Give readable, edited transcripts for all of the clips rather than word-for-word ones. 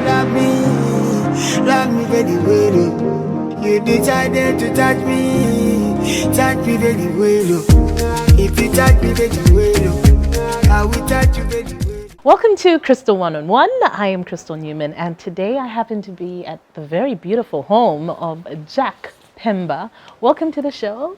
love me very well. You decided to touch me very well. If you touch me very well, I will touch you very well. Welcome to Crystal One-on-One. I am Crystal Newman, and today I happen to be at the very beautiful home of Jack Pemba. Welcome to the show.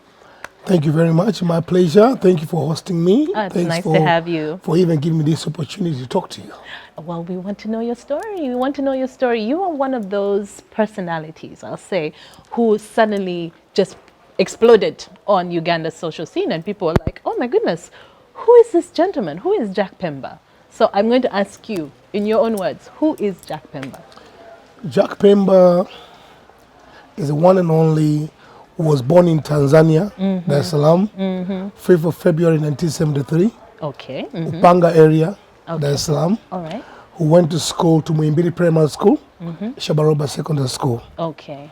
Thank you very much. My pleasure. Thank you for hosting me. It's nice to have you. For even giving me this opportunity to talk to you. Well, we want to know your story. We want to know your story. You are one of those personalities, I'll say, who suddenly just exploded on Uganda's social scene, and people were like, oh my goodness, who is this gentleman? Who is Jack Pemba? So I'm going to ask you, in your own words, who is Jack Pemba? Jack Pemba is the one and only who was born in Tanzania, Dar es Salaam, 5th of February 1973. Okay. Upanga area, Dar es Salaam. All right. Who went to school to Muimbili Primary School, Shabaroba Secondary School. Okay.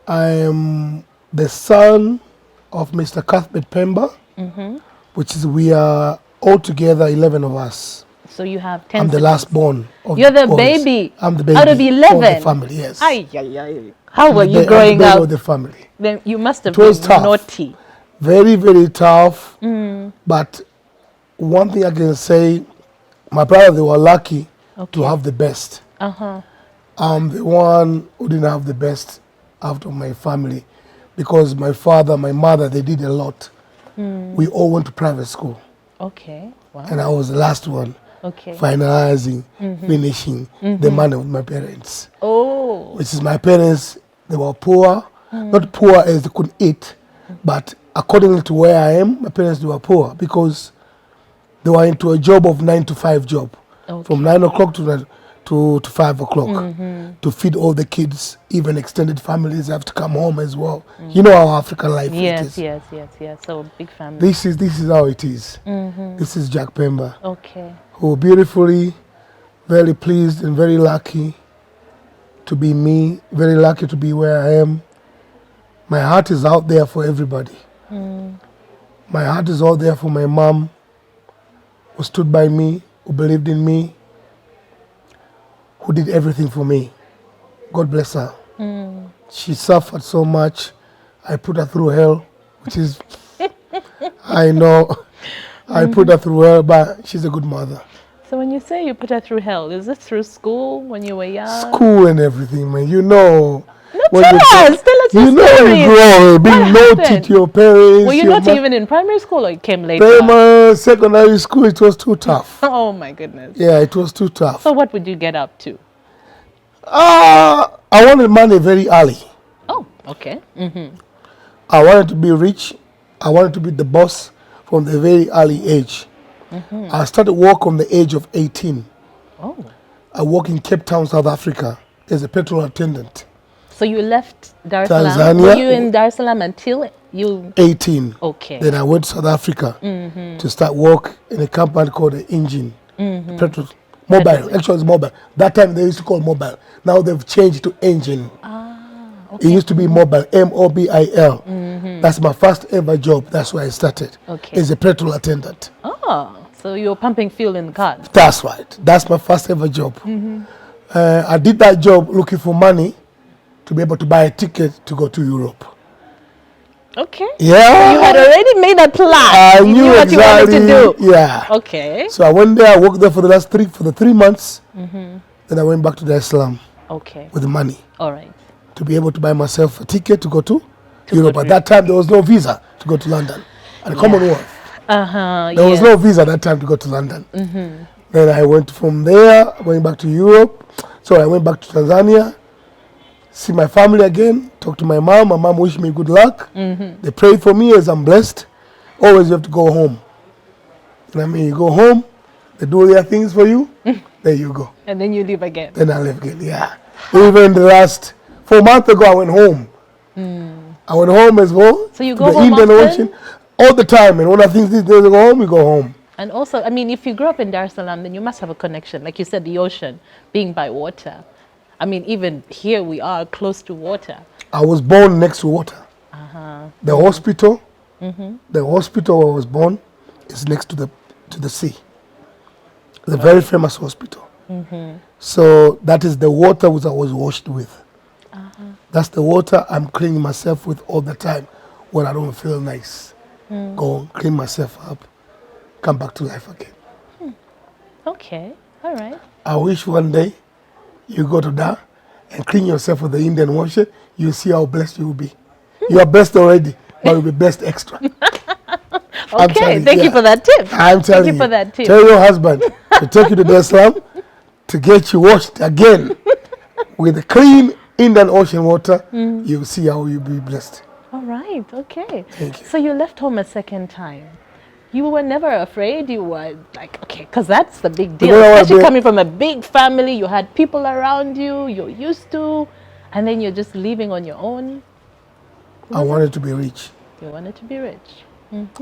I am the son of Mr. Cuthbert Pemba, which is, we are altogether 11 of us. So you have 10 I'm the last born. You're the baby. I'm the baby. Out of 11? Of the family, yes. How were you growing up? Of the family. Then you must have been tough. naughty. Very, very tough. But one thing I can say, my brothers, they were lucky to have the best. I'm the one who didn't have the best out of my family, because my father, my mother, they did a lot. We all went to private school. Okay. Wow. And I was the last one. Okay. Finalizing, finishing the money of my parents. Oh. Which is, my parents, they were poor. Not poor as they couldn't eat, but according to where I am, my parents, they were poor because they were into a job of 9 to 5 job. Okay. From 9 o'clock to 5 o'clock to feed all the kids. Even extended families have to come home as well. You know how African life is. Yes. So big family. This is how it is. This is Jack Pemba. Okay. Who beautifully, very pleased and very lucky to be me, very lucky to be where I am. My heart is out there for everybody. My heart is out there for my mom, who stood by me, who believed in me, who did everything for me. God bless her. She suffered so much. I put her through hell, which is, I know, I put her through hell, but she's a good mother. So when you say you put her through hell, is it through school when you were young? School and everything, man. You know. Tell us you know, stories. You grow being naughty to your parents. Were you naughty even in primary school, or it came later? Primary, secondary school, it was too tough. Oh my goodness. Yeah, it was too tough. So what would you get up to? I wanted money very early. Oh, okay. I wanted to be rich. I wanted to be the boss from the very early age. I started work on the age of 18. Oh. I worked in Cape Town, South Africa as a petrol attendant. So you left Dar es Salaam? Tanzania. Were you in Dar es Salaam until you... 18. Okay. Then I went to South Africa to start work in a company called the Engine. Petrol. Mobile. Actually, it's mobile. That time they used to call mobile. Now they've changed to Engine. Okay. It used to be mobile, M-O-B-I-L. That's my first ever job. That's where I started. Okay. As a petrol attendant. Oh, so you were pumping fuel in the car? That's right. That's my first ever job. I did that job looking for money to be able to buy a ticket to go to Europe. Okay. Yeah. You had already made a plan. I knew what exactly. you wanted to do. Yeah. Okay. So I went there. I worked there for the 3 months. Then I went back to Dar es Salaam. Okay. With the money. All right. To be able to buy myself a ticket to go to Europe. At that time, there was no visa to go to London and Commonwealth. There was no visa at that time to go to London. Then I went from there, went back to Europe. So I went back to Tanzania, see my family again, talk to my mom. My mom wished me good luck. They prayed for me as I'm blessed. Always you have to go home. And I mean, you go home, they do their things for you, there you go. And then you leave again. Then I leave again, yeah. Even the last 4 months ago, I went home. I went home as well. So you go home often? Ocean all the time. And when I think these days to go home, we go home. And also, I mean, if you grew up in Dar es Salaam, then you must have a connection. Like you said, the ocean, being by water. I mean, even here we are close to water. I was born next to water. The hospital, the hospital where I was born is next to the sea. The very famous hospital. So that is the water which I was washed with. That's the water I'm cleaning myself with all the time when I don't feel nice. Go clean myself up, come back to life again. Okay, all right. I wish one day you go to that and clean yourself with the Indian water, you'll see how blessed you will be. You are blessed already, but you'll be blessed extra. Okay, thank you for that tip. I'm telling Thank you for that tip. Tell your husband to take you to the Islam to get you washed again with the clean Indian Ocean water. You'll see how you'll be blessed. All right, okay. Thank you. So you left home a second time. You were never afraid? You were like, okay, because that's the big deal. Especially coming from a big family, you had people around you, you're used to, and then you're just leaving on your own. I wanted to be rich. You wanted to be rich.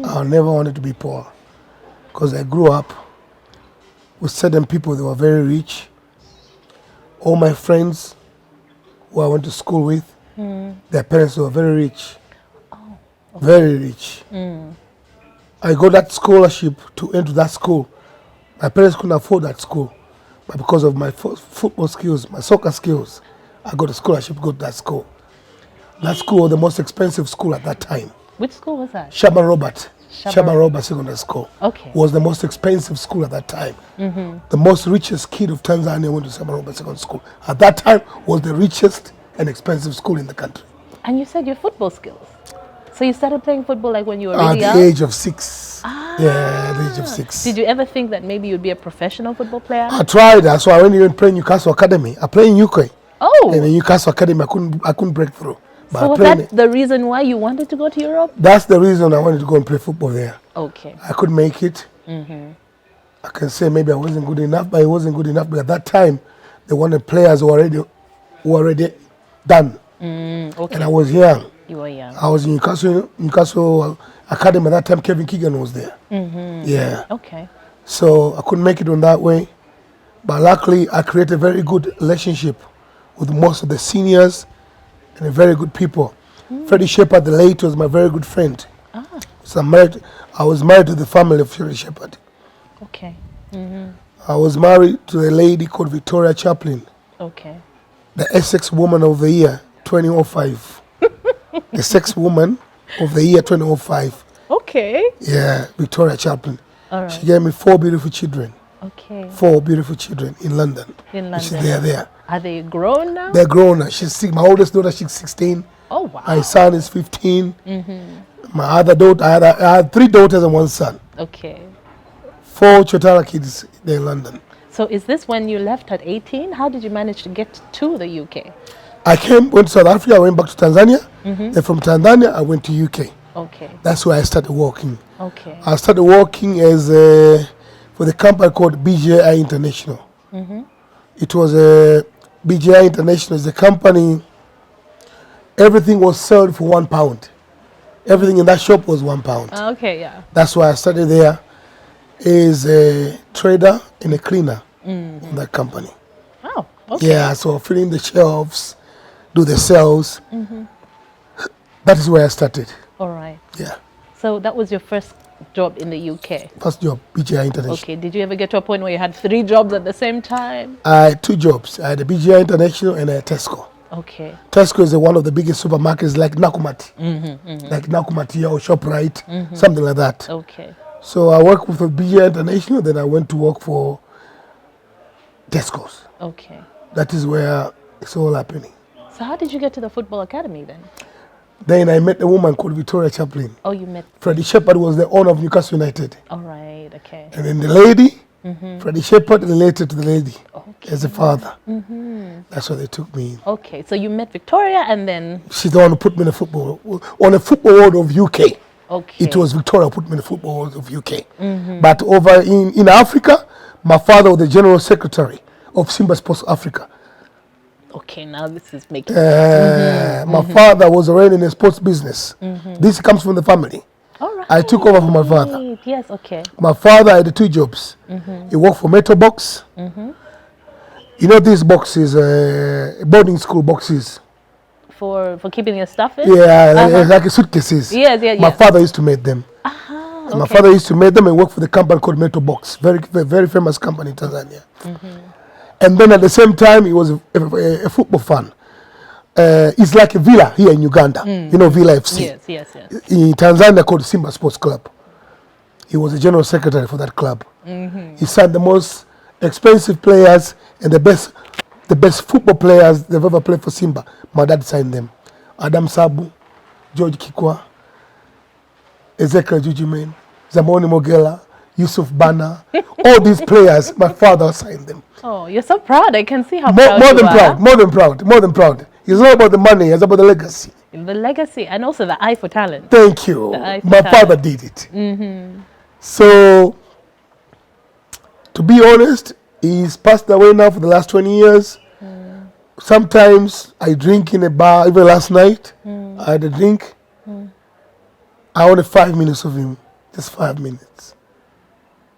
I never wanted to be poor. Because I grew up with certain people that were very rich. All my friends who I went to school with, their parents were very rich. Very rich. I got that scholarship to enter that school. My parents couldn't afford that school. But because of my football skills, my soccer skills, I got a scholarship to go to that school. That school was the most expensive school at that time. Which school was that? Shaban Robert Secondary School. Okay. Was the most expensive school at that time. The most richest kid of Tanzania went to Shaban Robert Secondary School. At that time, was the richest and expensive school in the country. And you said your football skills. So you started playing football like when you were At really young? the age of 6. Yeah, at the age of 6. Did you ever think that maybe you'd be a professional football player? I tried. That's why I went to play Newcastle Academy. I played in UK. Oh. And in Newcastle Academy, I couldn't break through. But So was that the reason why you wanted to go to Europe? That's the reason I wanted to go and play football there. Okay. I couldn't make it. I can say maybe I wasn't good enough, but it wasn't good enough. But at that time, they wanted players who were already done. Okay. And I was young. You were young. I was in Newcastle Academy at that time. Kevin Keegan was there. Yeah. Okay. So I couldn't make it on that way. But luckily, I created a very good relationship with most of the seniors and very good people. Freddie Shepherd, the late, was my very good friend. So I was married to the family of Freddie Shepherd. Okay. I was married to a lady called Victoria Chaplin, Okay. the Essex Woman of the Year 2005. The Sex Woman of the Year 2005. Okay. Yeah, Victoria Chaplin. All right. She gave me 4 beautiful children. Okay. 4 beautiful children in London. In Which is London. there. Are they grown now? They're grown now. My oldest daughter, she's 16. Oh, wow. My son is 15. My other daughter, I had 3 daughters and 1 son. Okay. 4 Chotara kids there in London. So is this when you left at 18? How did you manage to get to the UK? I went to South Africa, I went back to Tanzania. Then from Tanzania, I went to UK. Okay. That's where I started working. Okay. I started working as for the company called BJI International. It was BJI International is a company. Everything was sold for £1. Everything in that shop was £1. Okay, yeah. That's why I started there as a trader and a cleaner in that company. Oh, okay. Yeah, so filling the shelves, do the sales. That is where I started. All right. Yeah, So that was your first job in the UK? first job, BJI International. Okay. Did you ever get to a point where you had 3 jobs at the same time? I had 2 jobs. I had a BJI International and I had Tesco. Okay. Tesco is one of the biggest supermarkets like Nakumatt. Like Nakumatt here or ShopRite, something like that. Okay. So I worked with the BJI International, then I went to work for Tesco's. Okay. That is where it's all happening. So how did you get to the football academy then? Then I met a woman called Victoria Chaplin. Oh, you met. Freddie Shepherd was the owner of Newcastle United. All right. Okay. And then the lady, Freddie Shepherd related to the lady as a father. That's why they took me in. Okay. So you met Victoria and then. She's the one who put me in the football, on the football world of UK. Okay. It was Victoria who put me in the football world of UK. But over in Africa, my father was the general secretary of Simba Sports Africa. Okay, now this is making sense. My father was already in the sports business. This comes from the family. All right. I took over from my father. Yes, okay. My father had 2 jobs. He worked for Metal Box. You know these boxes, boarding school boxes. For keeping your stuff in? Yeah, like suitcases. Yes, yes, My yes. father used to make them. Okay. My father used to make them and work for the company called Metal Box. Very, very famous company in Tanzania. And then at the same time, he was a football fan. It's like a Villa here in Uganda. You know Villa FC. Yes. In Tanzania called Simba Sports Club. He was a general secretary for that club. He signed the most expensive players and the best football players they've ever played for Simba. My dad signed them. Adam Sabu, George Kikwa, Ezekiel Jujimen, Zamoni Mogela, Yusuf Bana, all these players, my father signed them. Oh, you're so proud. I can see how More proud you than are. proud, more than proud. It's not about the money, it's about the legacy. The legacy and also the eye for talent. Thank you. The eye for My talent. father did it. So, to be honest, he's passed away now for the last 20 years. Sometimes I drink in a bar, even last night, I had a drink. I wanted 5 minutes of him, just 5 minutes.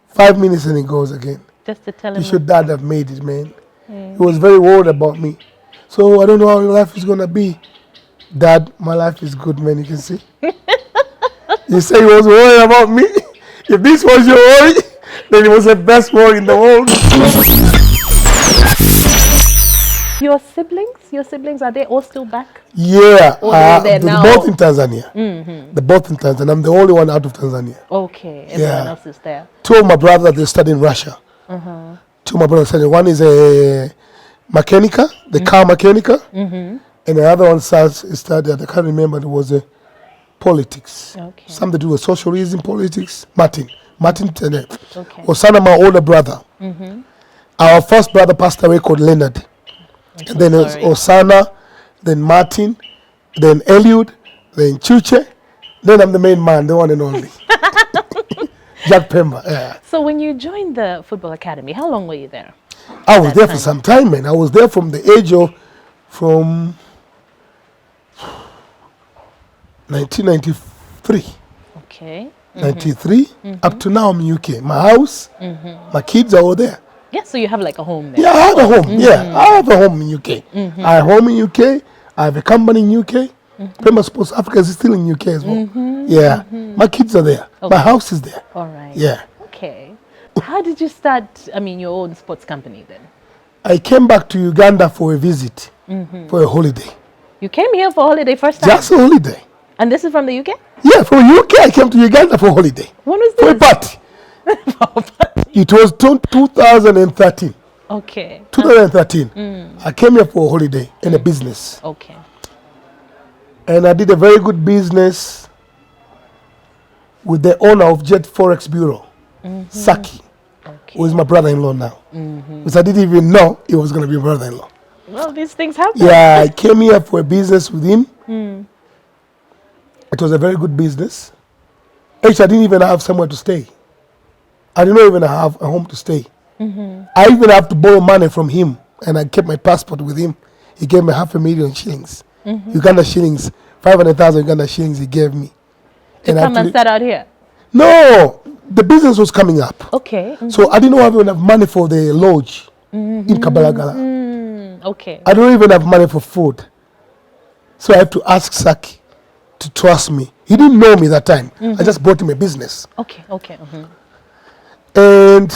5 minutes and he goes again. Just to tell him. You should dad have made it, man. He was very worried about me. So I don't know how your life is going to be. Dad, my life is good, man, you can see. You say he was worried about me? If this was your worry, then it was the best worry in the world. Your siblings, are they all still back? Yeah, Or they're there they're now? both in Tanzania. They're both in Tanzania. I'm the only one out of Tanzania. Okay, everyone Yeah. else is there. Two of my brothers, they study in Russia. Two of my brothers study. One is a mechanica, the car mechanica. And the other one studied, I can't remember, it was a politics. Okay. Something to do with socialism, politics. Martin Tenet. Okay. Osana, my older brother. Our first brother passed away called Leonard. And then it was sorry. Osana, then Martin, then Eliud, then Chuche. Then I'm the main man, the one and only. Jack Pemba, yeah. So when you joined the football academy, how long were you there? I was that there time? for some time, man. I was there from the age of, from 1993. Okay. 93, up to now I'm in UK. My house, my kids are all there. Yeah, so you have like a home there. Yeah, I have a home. Yeah, I have a home in UK. I have a home in UK. I have a company in UK. Pemba Sports Africa is still in UK as well. Yeah, my kids are there. My house is there. All right. Yeah. Okay. How did you start, your own sports company then? I came back to Uganda for a visit, for a holiday. You came here for holiday first time? Just a holiday. And this is from the UK? Yeah, from UK I came to Uganda for holiday. When was For a this? party. It was 2013. Okay. 2013. I came here for a holiday in a business. Okay. And I did a very good business with the owner of Jet Forex Bureau, Saki, Okay. who is my brother-in-law now. Because I didn't even know he was going to be my brother-in-law. Well, these things happen. Yeah, I came here for a business with him. It was a very good business. Actually, I didn't even have somewhere to stay. I didn't even have a home to stay. I even have to borrow money from him, and I kept my passport with him. He gave me 500,000 shillings. Uganda shillings, 500,000 Uganda shillings he gave me. To come and start out here? No, the business was coming up. Okay. So I didn't have enough money for the lodge in Kabalagala. Okay. I don't even have money for food. So I have to ask Saki to trust me. He didn't know me that time. I just bought him a business. Okay. And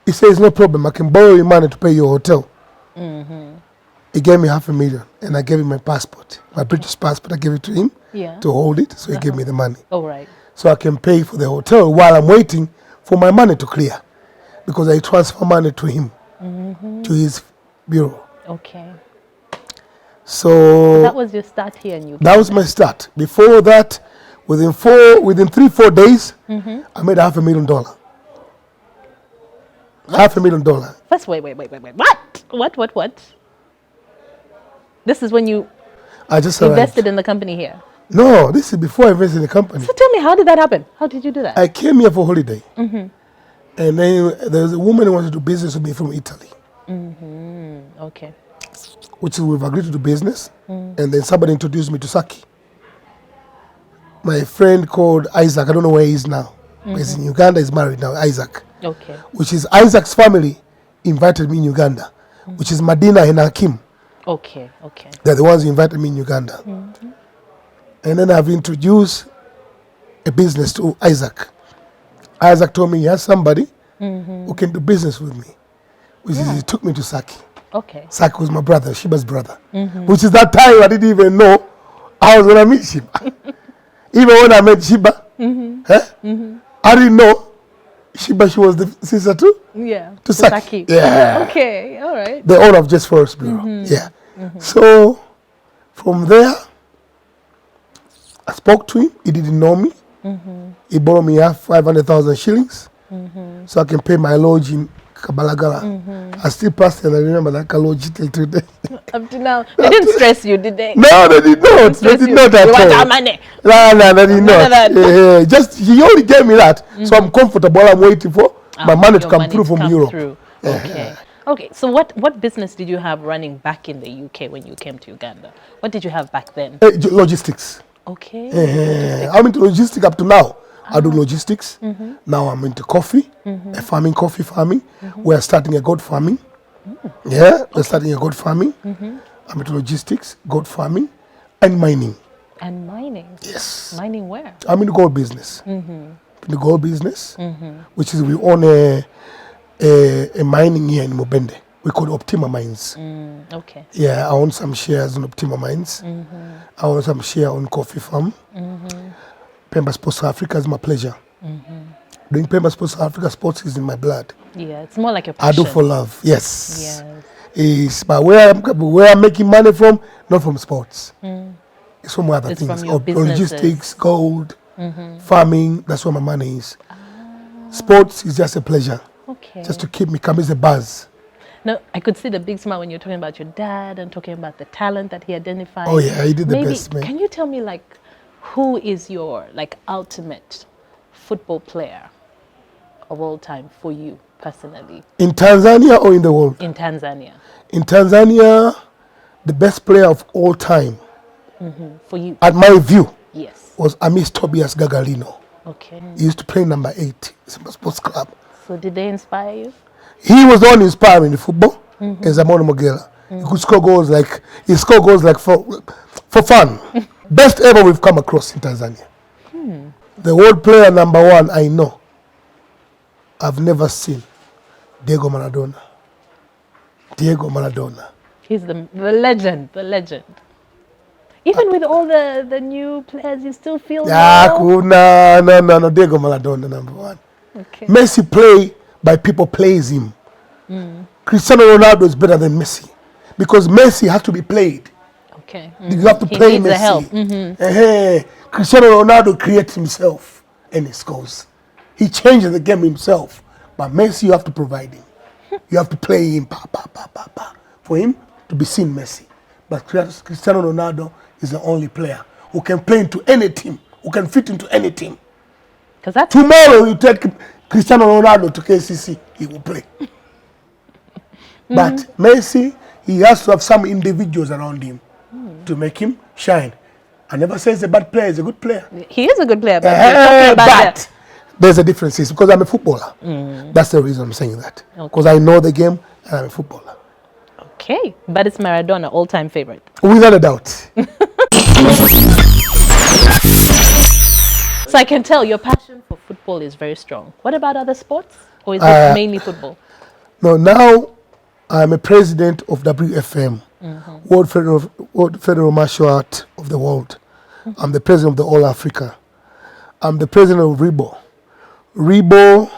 he says, no problem, I can borrow you money to pay your hotel. He gave me 500,000 and I gave him my passport, my British passport. I gave it to him to hold it, so he gave me the money. All right. So I can pay for the hotel while I'm waiting for my money to clear, because I transfer money to him, to his bureau. Okay. So That was your start here in Uganda. that was my start. Before that, within 3-4 days, I made $500,000. $500,000. First, wait. What? This is when you I just arrived. invested in the company here. No, this is before I invested in the company. So tell me, how did that happen? How did you do that? I came here for holiday. And then there was a woman who wanted to do business with me from Italy, Okay. which we've agreed to do business. And then somebody introduced me to Saki. My friend called Isaac, I don't know where he is now. But he's in Uganda, he's married now, Isaac. Okay. Which is Isaac's family invited me in Uganda, which is Madina and Hakim. Okay. They're the ones who invited me in Uganda. And then I've introduced a business to Isaac. Isaac told me he has somebody who can do business with me. which is he took me to Saki. Okay. Saki was my brother, Sheba's brother. Which is that time I didn't even know I was gonna meet Sheba. Even when I met Sheba, I didn't know Sheba, she was the sister too. Yeah. To Saki. Yeah. Okay. All right. The owner of Just Forest Bureau. Yeah. So from there, I spoke to him. He didn't know me. He borrowed me 500,000 shillings so I can pay my lodge in Kabalagala. I still passed and I remember that lodge till today. Up to now, they didn't stress you, did they? No, they did not. They did not at You want our all. money? No, they did None of not. that. Just he only gave me that, so I'm comfortable. I'm waiting for my money to Your come money through to from come Europe. through. Okay. Okay. So what business did you have running back in the UK when you came to Uganda? What did you have back then? Logistics. Okay. I'm into logistics up to now. I do logistics. Now I'm into coffee, coffee farming. We're starting a goat farming. Yeah, we're starting a goat farming. I'm into logistics, goat farming, and mining. And mining? Yes. Mining where? I'm in the gold business. In the gold business, which is we own a mining here in Mubende. We call it Optima Mines. Okay. Yeah, I own some shares in Optima Mines. I own some share on Coffee Farm. Pemba Sports Africa is my pleasure. Doing Pemba Sports Africa, sports is in my blood. Yeah, it's more like a I passion. do for love, yes. Yes. It's but where I'm making money from, not from sports. It's from other It's things. from your businesses. Logistics, gold, farming, that's where my money is. Sports is just a pleasure. Okay. Just to keep me coming, it's a buzz. No, I could see the big smile when you're talking about your dad and talking about the talent that he identified. Oh yeah, he did the Maybe, best, man. can you tell me like who is your like ultimate football player of all time for you personally In Tanzania or in the world? in Tanzania? In Tanzania, the best player of all time, For you? at my view, Yes. was Amis Tobias Gagalino. Okay. He used to play number 8, Simba Sports Club. So did they inspire you? He was the one inspiring the football. As Zamoni Mogela. He could score goals like for fun. Best ever we've come across in Tanzania. The world player number 1 I know, I've never seen, Diego Maradona. Diego Maradona. He's the legend, the legend. Even with all the new players, you still feel no? No, Diego Maradona number 1. Okay. Messi play by people plays him. Cristiano Ronaldo is better than Messi because Messi has to be played. Okay. You have to He play needs the Messi. help. Cristiano Ronaldo creates himself and he scores. He changes the game himself. But Messi, you have to provide him. You have to play him for him to be seen Messi. But Cristiano Ronaldo is the only player who can play into any team, who can fit into any team. Because that's Tomorrow you take Cristiano Ronaldo to KCC, he will play. But Messi, he has to have some individuals around him to make him shine. I never say he's a bad player, he's a good player. he is a good player, but we're talking about But there's a difference. It's because I'm a footballer. That's the reason I'm saying that. Because I know the game and I'm a footballer. Okay, but it's Maradona, all-time favorite. Without a doubt. So I can tell your passion for football is very strong. What about other sports? Or is it mainly football? No, now I'm a president of WFM, World Federal Martial Art of the World. I'm the president of the All Africa. I'm the president of Reba. Reba,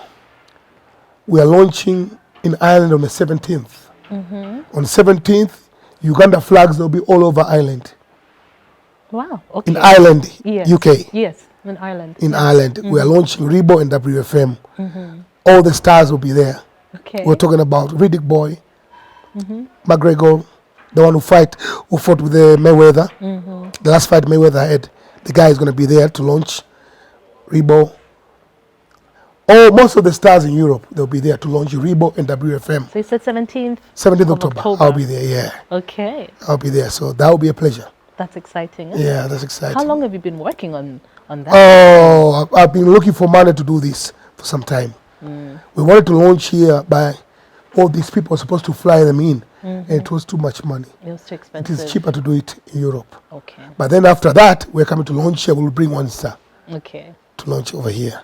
we are launching in Ireland on the 17th. On the 17th, Uganda flags will be all over Ireland. Wow, okay. In Ireland, Yes. UK. Yes, in Ireland. In Ireland, we are launching Reba and WFM. All the stars will be there. Okay. We're talking about Riddick Boy, McGregor, the one who fought with Mayweather. The last fight Mayweather had. The guy is going to be there to launch Reba. Most of the stars in Europe, they'll be there to launch Reba and WFM. So you said 17th? 17th October. I'll be there, yeah. Okay, I'll be there. So that will be a pleasure. that's exciting. Isn't Yeah, it? that's exciting. How long have you been working on that? Oh, I've been looking for money to do this for some time. We wanted to launch here, but all these people were supposed to fly them in, and it was too much money. It was too It expensive. is cheaper to do it in Europe. Okay, But then after that, we're coming to launch here. We'll bring one star okay. to launch over here.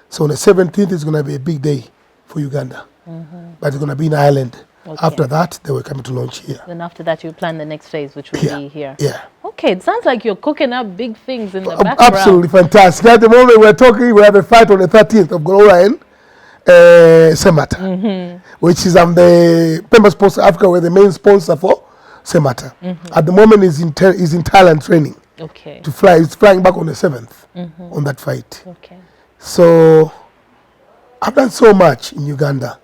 So on the 17th is going to be a big day for Uganda. but it's going to be in Ireland. Okay. After that, they were coming to launch here. Then after that, you plan the next phase, which will be here. Yeah. Okay, it sounds like you're cooking up big things in the background. Absolutely fantastic. At the moment we're talking, we have a fight on the 13th of Gloria in Sept, which is the Pemba Sports Africa, we're the main sponsor for Sept. At the moment, he's in Thailand training. Okay. To fly. He's flying back on the 7th on that fight. Okay. So I've done so much in Uganda,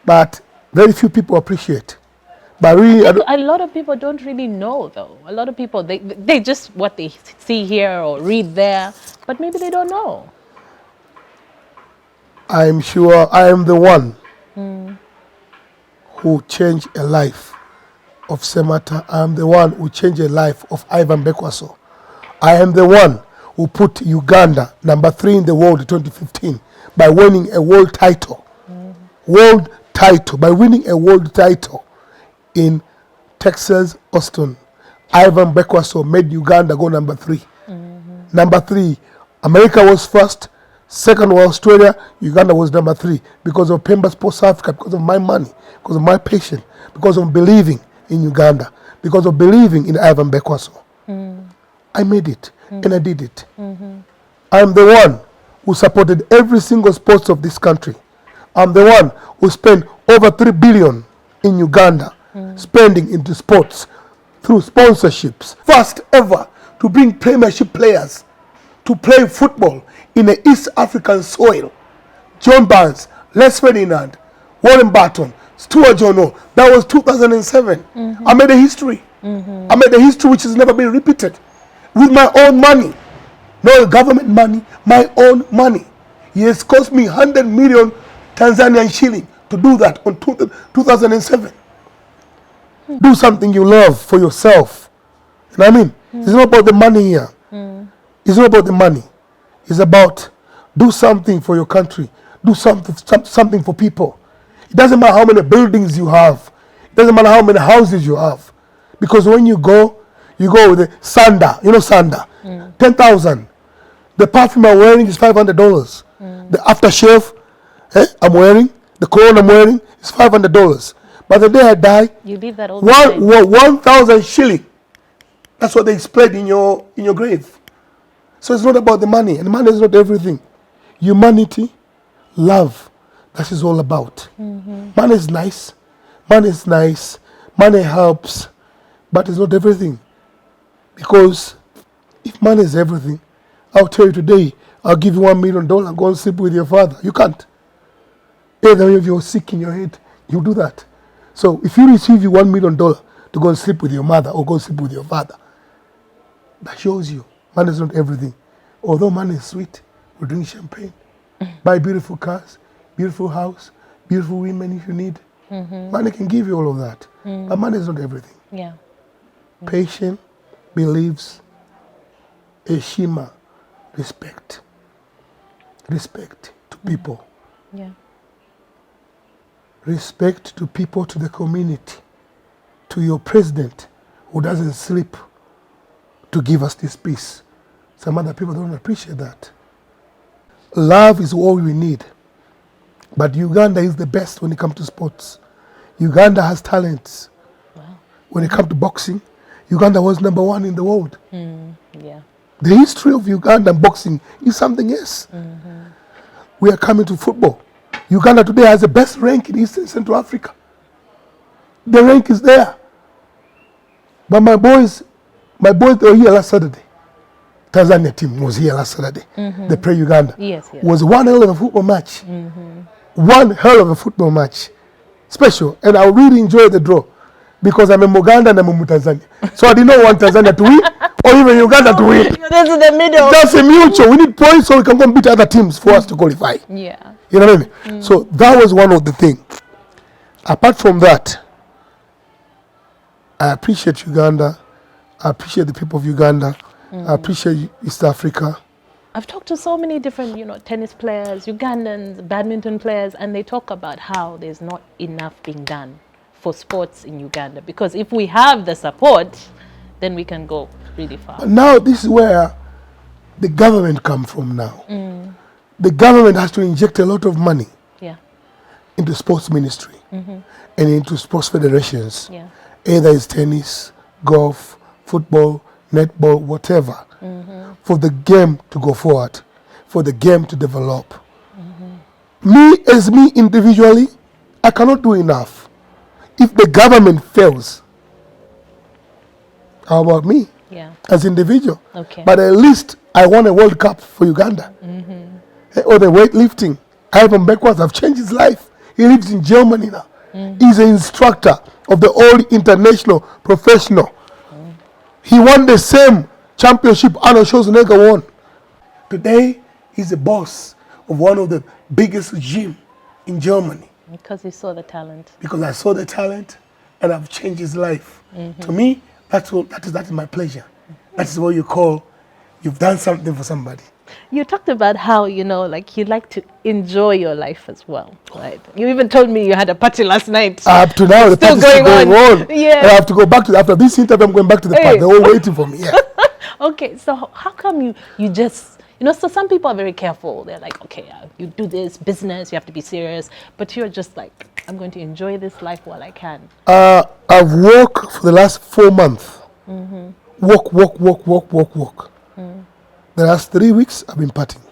but very few people appreciate. But really, A lot of people don't really know, though. A lot of people, they just what they see here or read there, but maybe they don't know. I'm sure I am the one who changed a life of Semata. I am the one who changed a life of Ivan Bekwaso. I am the one who put Uganda number 3 in the world in 2015 by winning a world title. By winning a world title in Texas, Austin. Ivan Bekwaso made Uganda go number 3. Number 3, America was first, second was Australia, Uganda was number 3 because of Pemba Sports Africa, because of my money, because of my patience, because of believing in Uganda, because of believing in Ivan Bekwaso. I made it and I did it. I'm the one who supported every single sports of this country. I'm the one who spent over 3 billion in Uganda spending into sports through sponsorships. First ever to bring premiership players to play football in the East African soil. John Barnes, Les Ferdinand, Warren Barton, Stuart Jono. That was 2007. I made a history. I made a history which has never been repeated. With my own money. No government money, my own money. It has cost me 100 million Tanzanian shilling to do that on 2007. Do something you love for yourself. You know what I mean? It's not about the money here. It's not about the money. It's about do something for your country. Do something for people. It doesn't matter how many buildings you have. It doesn't matter how many houses you have. Because when you go with the Sanda. You know Sanda? 10,000. The perfume I'm wearing is $500. The aftershave I'm wearing, the cologne I'm wearing is $500. By the day I die, you leave that all the time. 1,000 shilling. That's what they spread in your grave. So it's not about the money, and money is not everything. Humanity, love, that is all about. Money is nice. Money helps, but it's not everything. Because if money is everything, I'll tell you today, I'll give you $1 million, go and sleep with your father. You can't. Either if you're sick in your head, you do that. So if you receive $1 million to go and sleep with your mother or go sleep with your father, that shows you money is not everything. Although money is sweet, we drink champagne, buy beautiful cars, beautiful house, beautiful women if you need. Money can give you all of that. But money is not everything. Yeah. Patience, beliefs, heshima, respect. Respect to people. Yeah. Respect to people, to the community, to your president who doesn't sleep to give us this peace. Some other people don't appreciate that. Love is all we need. But Uganda is the best when it comes to sports. Uganda has talents. Wow. When it comes to boxing, Uganda was number 1 in the world. Yeah. The history of Uganda and boxing is something else. We are coming to football. Uganda today has the best rank in East and Central Africa. The rank is there. But my boys they were here last Saturday. Tanzania team was here last Saturday. They play Uganda. Yes. Was one hell of a football match. One hell of a football match. Special. And I really enjoyed the draw. Because I'm a Muganda and I'm a Tanzania. So I did not want Tanzania to win or even Uganda to win. That's in the middle. That's a mutual. We need points so we can go and beat other teams for us to qualify. Yeah. You know what I mean? So that was one of the things. Apart from that, I appreciate Uganda. I appreciate the people of Uganda. I appreciate East Africa. I've talked to so many different, tennis players, Ugandans, badminton players, and they talk about how there's not enough being done for sports in Uganda. Because if we have the support, then we can go really far. But now this is where the government comes from now. The government has to inject a lot of money. Yeah. into sports ministry and into sports federations. Yeah. Either it's tennis, golf, football, netball, whatever. For the game to go forward, for the game to develop. Me as me individually, I cannot do enough. If the government fails, how about me Yeah. as individual? Okay. But at least I won a World Cup for Uganda. Or the weightlifting. Ivan Beckworth, I've changed his life. He lives in Germany now. He's an instructor of the old international professional. He won the same championship Arnold Schwarzenegger won. Today, he's the boss of one of the biggest gym in Germany. Because you saw the talent. Because I saw the talent and I've changed his life. To me, that is my pleasure. That is what you call you've done something for somebody. You talked about how, you know, like you like to enjoy your life as well, right? You even told me you had a party last night. Up to now, the Still party is still going going on. Yeah. And I have to go back to, after this interview, I'm going back to the party. They're all waiting for me. Yeah. Okay, so how come you just, you know, so some people are very careful. They're like, okay, you do this business, you have to be serious. But you're just like, I'm going to enjoy this life while I can. I've worked for the last 4 months. Work. The last 3 weeks, I've been partying.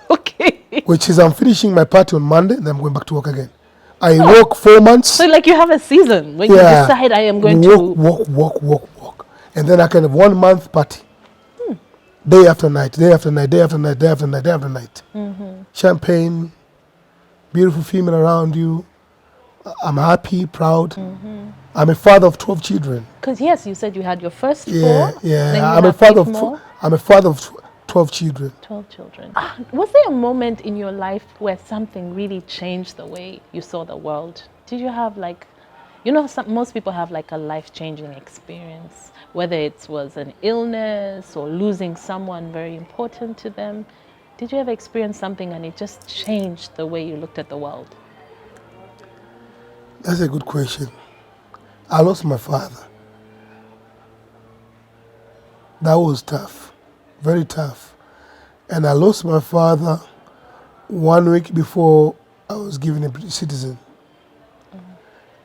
Okay. Which is I'm finishing my party on Monday, then I'm going back to work again. I work 4 months. So like you have a season when you decide I am going to... Work. And then I can have 1 month party. Day after night. Champagne, beautiful female around you. I'm happy, proud. I'm a father of 12 children. Because yes, you said you had your first four. Yeah. Then you I'm a have father 8 more. I'm a father of 12 children. 12 children. Was there a moment in your life where something really changed the way you saw the world? Did you have like, you know, most people have like a life-changing experience, whether it was an illness or losing someone very important to them. Did you ever experience something and it just changed the way you looked at the world? That's a good question. I lost my father. That was tough, very tough. And I lost my father 1 week before I was given a British citizen.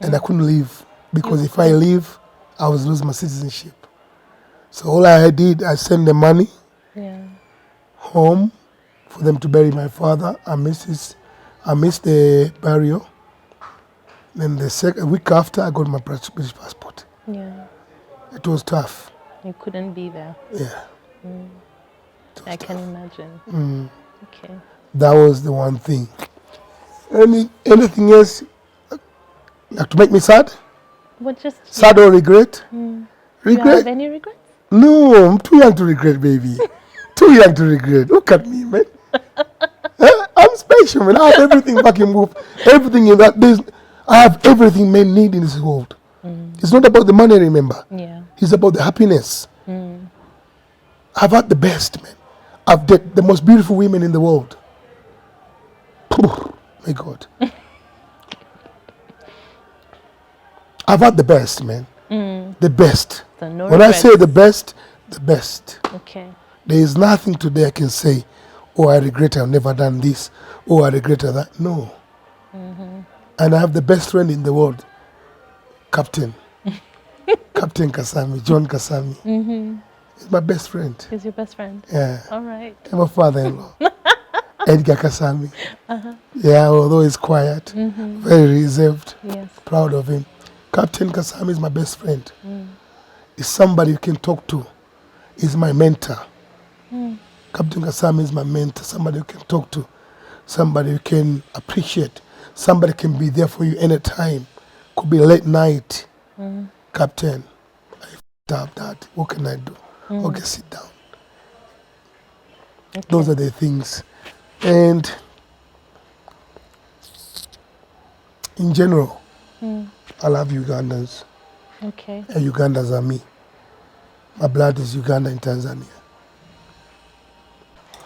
And I couldn't leave because if I leave, I was losing my citizenship. So all I did, I sent the money home for them to bury my father. I missed the burial. Then the week after, I got my British passport. Yeah. It was tough. You couldn't be there. Yeah. I can imagine. Okay. That was the one thing. Anything else like to make me sad? What just Sad or regret? Do you have Regret? any regrets? No, I'm too young to regret, baby. Too young to regret. Look at me, man. I'm special, man. I have everything back in move. Everything in that. I have everything men need in this world. It's not about the money, remember. Yeah. It's about the happiness. I've had the best, man. I've dated the most beautiful women in the world. My God. I've had the best, man. The best. So no When I regrets. say the best. Okay. There is nothing today I can say, oh, I regret I've never done this, oh, I regret that. No. And I have the best friend in the world, Captain Kasami, John Kasami. He's my best friend. He's your best friend? Yeah. All right. And my father-in-law, Edgar Kasami. Yeah, although he's quiet, very reserved, Yes. proud of him. Captain Kasami is my best friend. He's somebody you can talk to. He's my mentor. Captain Kasami is my mentor, somebody you can talk to, somebody you can appreciate, somebody can be there for you anytime. Could be late night. Captain, I f***ed up that. What can I do? Okay, sit down. Okay. Those are the things. And in general, I love Ugandans. Okay. And Ugandans are me. My blood is Uganda and Tanzania.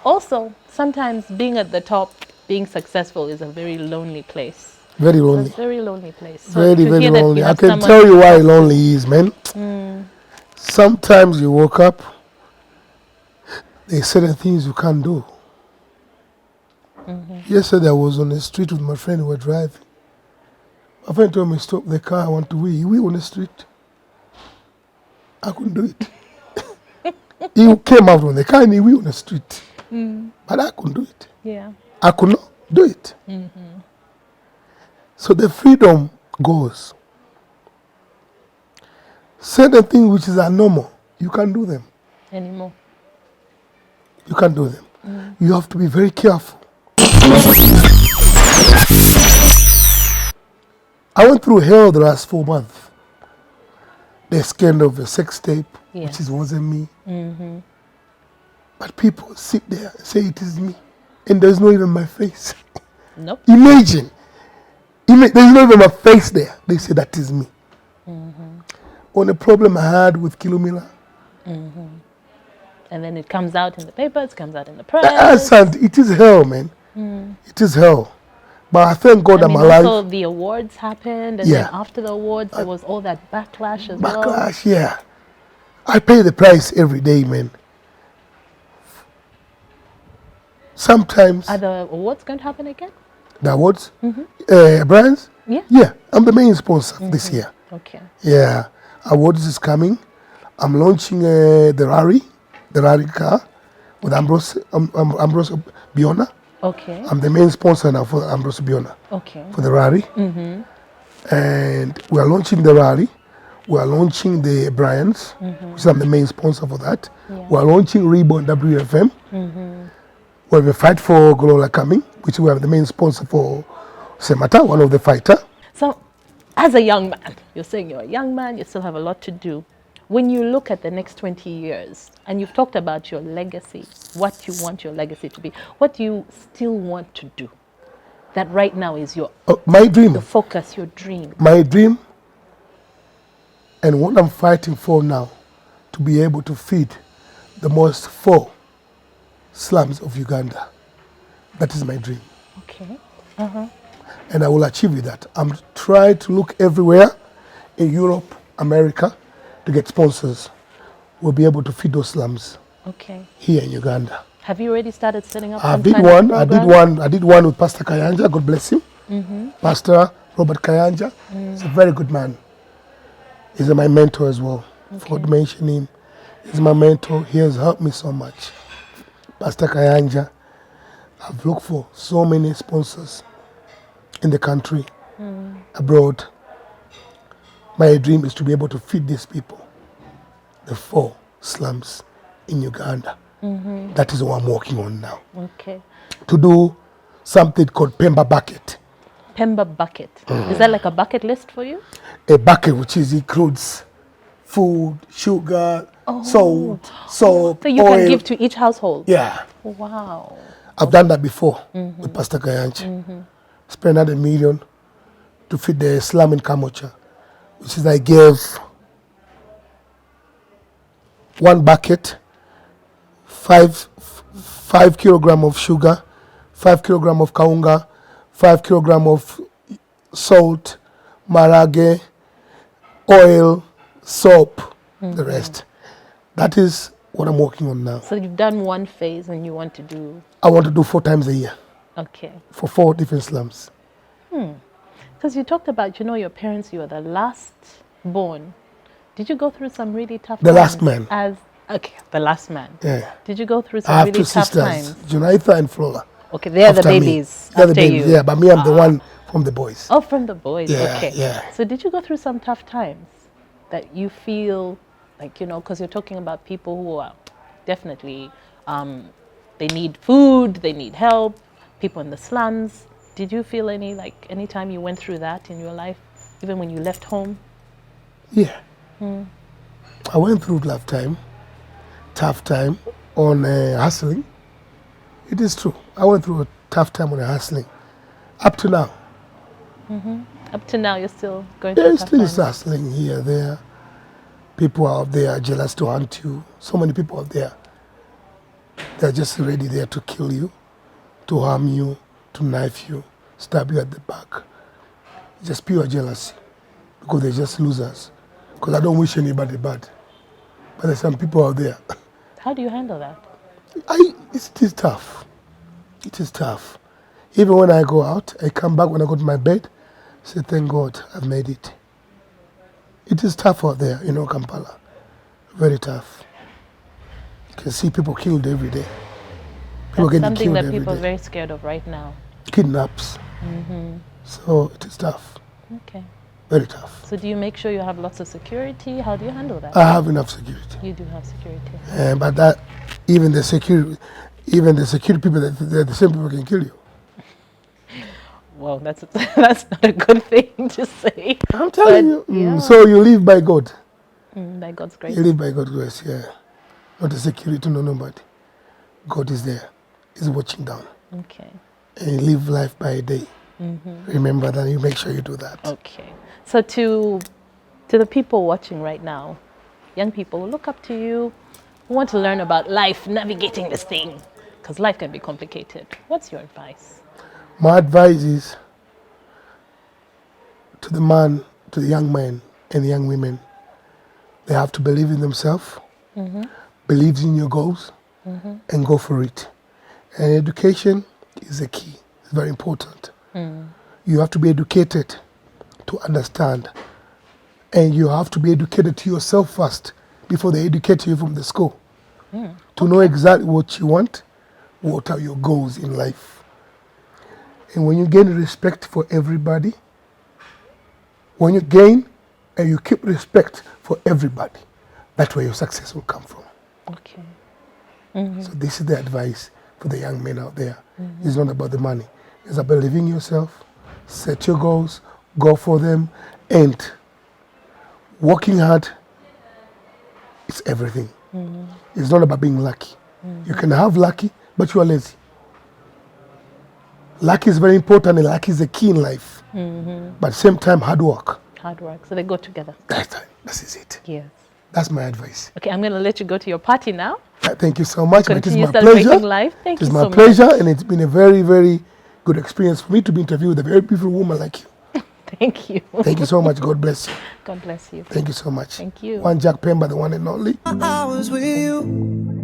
Also, sometimes being at the top, being successful is a very lonely place. Very lonely. It's a very lonely place. So Very, to very hear that you lonely. I have can someone tell you to why talk to. lonely is, man. Sometimes you woke up, there's certain things you can't do. Yesterday I was on the street with my friend. We were driving. My friend told me, stop the car, I want to wee. We on the street. I couldn't do it. He came out from the car and he wee on the street. But I couldn't do it. Yeah. I could not do it. So the freedom goes. Certain things which is abnormal, you can't do them. Anymore. You can't do them. You have to be very careful. I went through hell the last 4 months. The scandal of the sex tape, which wasn't me. But people sit there and say it is me. And there's not even my face. Nope. Imagine. There's not even my face there. They say that is me. On the problem I had with Kilomila. And then it comes out in the papers, comes out in the press. It is hell, man. It is hell. But I thank God I'm alive. Also, the awards happened, and then after the awards, there was all that backlash as well. Backlash, yeah. I pay the price every day, man. Sometimes. Are the awards going to happen again? The awards? Brands? Yeah. Yeah, I'm the main sponsor this year. Okay. Yeah, awards is coming. I'm launching the Rari car with Ambrose Biona. Okay. I'm the main sponsor now for Ambrose Biona. Okay. For the Rari. And we are launching the Rari. We are launching the brands, which I'm the main sponsor for that. Yeah. We are launching Reba on WFM. We have a Fight for Golola coming, which we have the main sponsor for Semata, one of the fighter. So, as a young man, you're saying you're a young man, you still have a lot to do. When you look at the next 20 years, and you've talked about your legacy, what you want your legacy to be, what do you still want to do? That right now is your my dream. The focus, your dream. My dream, and what I'm fighting for now, to be able to feed the most 4 slums of Uganda. That is my dream. Okay. And I will achieve that. I'm trying to look everywhere in Europe, America, to get sponsors. We'll be able to feed those slums. Okay. Here in Uganda. Have you already started setting up? I did one with Pastor Kayanja. God bless him. Pastor Robert Kayanja. He's a very good man. He's my mentor as well. God mention him. He's my mentor. He has helped me so much. Pastor Kayanja. I've looked for so many sponsors in the country, abroad. My dream is to be able to feed these people, the 4 slums in Uganda. That is what I'm working on now. Okay. To do something called Pemba bucket. Pemba bucket. Is that like a bucket list for you? A bucket which includes food, sugar, salt, soap, So you oil. can give to each household? Yeah. Wow. I've done that before with Pastor Kayanja. Spent another $1 million to feed the slum in Kamocha, which is I gave 1 bucket, 5 kilogram of sugar, 5 kilogram of kaunga, 5 kilogram of salt, marage, oil, soap, the rest. That is what I'm working on now. So you've done 1 phase and you want to do? I want to do 4 times a year. Okay. For 4 different slums. Because you talked about, your parents, you were the last born. Did you go through some really tough times? The last man. The last man. Yeah. Did you go through I some have really 2 tough sisters, times? Junaitha and Flora. Okay, they're the After me. babies They're the after babies, you. yeah, but me, I'm the one from the boys. Oh, from the boys. Yeah, Okay. yeah. So did you go through some tough times that you feel like, because you're talking about people who are definitely, they need food, they need help, people in the slums. Did you feel any time you went through that in your life, even when you left home? Yeah. I went through tough time on hustling. It is true. I went through a tough time on hustling. Up to now. Up to now, you're still going Yeah, through it's tough still times. hustling here, there. People out there are jealous to hunt you. So many people out there. They're just ready there to kill you, to harm you, to knife you, stab you at the back. Just pure jealousy. Because they're just losers. Because I don't wish anybody bad. But there's some people out there. How do you handle that? It is tough. It is tough. Even when I go out, I come back when I go to my bed, say, thank God, I've made it. It is tough out there, Kampala. Very tough. You can see people killed every day. People That's getting something killed that every people are day. very scared of right now. Kidnaps. So it is tough. Okay. Very tough. So do you make sure you have lots of security? How do you handle that? I have enough security. You do have security. But that, even the security people, they're the same people can kill you. Well, that's not a good thing to say. I'm telling you. Yeah. So you live by God. By God's grace. You live by God's grace, yeah. Not the security, no nobody. God is there. He's watching down. Okay. And you live life by a day. Remember that. You make sure you do that. Okay. So to the people watching right now, young people who look up to you, who want to learn about life, navigating this thing, because life can be complicated. What's your advice? My advice is to the young men and the young women, they have to believe in themselves, believe in your goals, and go for it. And education is the key. It's very important. You have to be educated to understand. And you have to be educated to yourself first before they educate you from the school. To know exactly what you want, what are your goals in life. And when you gain respect for everybody, when you gain and you keep respect for everybody, that's where your success will come from. Okay. So this is the advice for the young men out there. It's not about the money. It's about believing yourself, set your goals, go for them, and working hard is everything. It's not about being lucky. You can have lucky, but you are lazy. Luck is very important, and luck is the key in life. But same time, hard work. Hard work. So they go together. That is it. Yes. That's my advice. Okay, I'm going to let you go to your party now. Thank you so much. But it is Continue my celebrating pleasure. life. Thank It is you my so pleasure, much. and it's been a very, very good experience for me to be interviewed with a very beautiful woman like you. Thank you. Thank you so much. God bless you. God bless you. Thank you so much. Thank you. One Jack Pemba, the one and only. I was with you